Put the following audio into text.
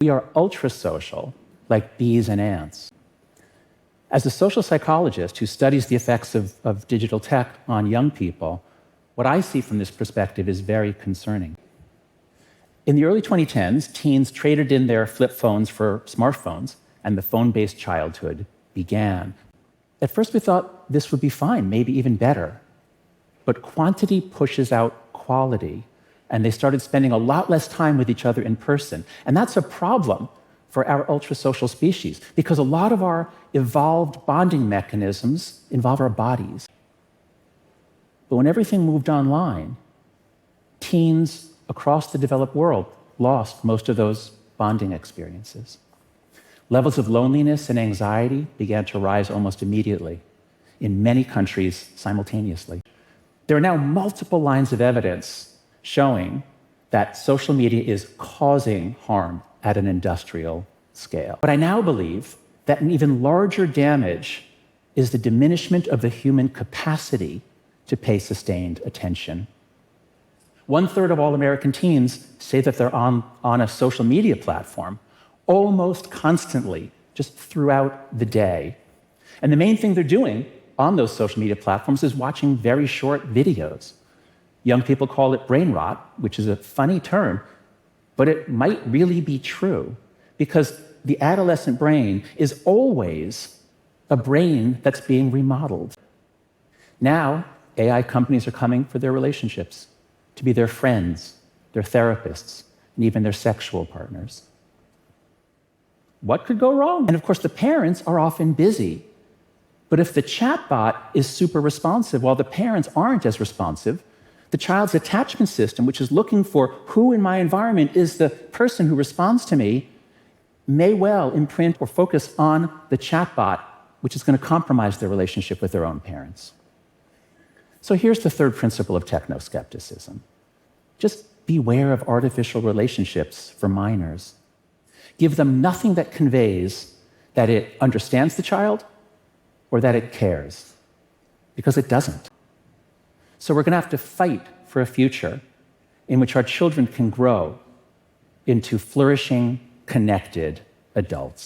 We are ultra-social, like bees and ants. As a social psychologist who studies the effects of digital tech on young people, what I see from this perspective is very concerning. In the early 2010s, teens traded in their flip phones for smartphones, and the phone-based childhood began. At first, we thought this would be fine, maybe even better. But quantity pushes out quality, and they started spending a lot less time with each other in person. And that's a problem for our ultra-social species, because a lot of our evolved bonding mechanisms involve our bodies. But when everything moved online, teens across the developed world lost most of those bonding experiences. Levels of loneliness and anxiety began to rise almost immediately in many countries simultaneously. There are now multiple lines of evidence showing that social media is causing harm at an industrial scale. But I now believe that an even larger damage is the diminishment of the human capacity to pay sustained attention. 1/3 of all American teens say that they're on a social media platform almost constantly, just throughout the day. And the main thing they're doing on those social media platforms is watching very short videos. Young people call it brain rot, which is a funny term, but it might really be true, because the adolescent brain is always a brain that's being remodeled. Now, AI companies are coming for their relationships, to be their friends, their therapists, and even their sexual partners. What could go wrong? And of course, the parents are often busy. But if the chatbot is super responsive while the parents aren't as responsive, the child's attachment system, which is looking for who in my environment is the person who responds to me, may well imprint or focus on the chatbot, which is going to compromise their relationship with their own parents. So here's the third principle of techno-skepticism. Just beware of artificial relationships for minors. Give them nothing that conveys that it understands the child or that it cares, because it doesn't. So we're going to have to fight for a future in which our children can grow into flourishing, connected adults.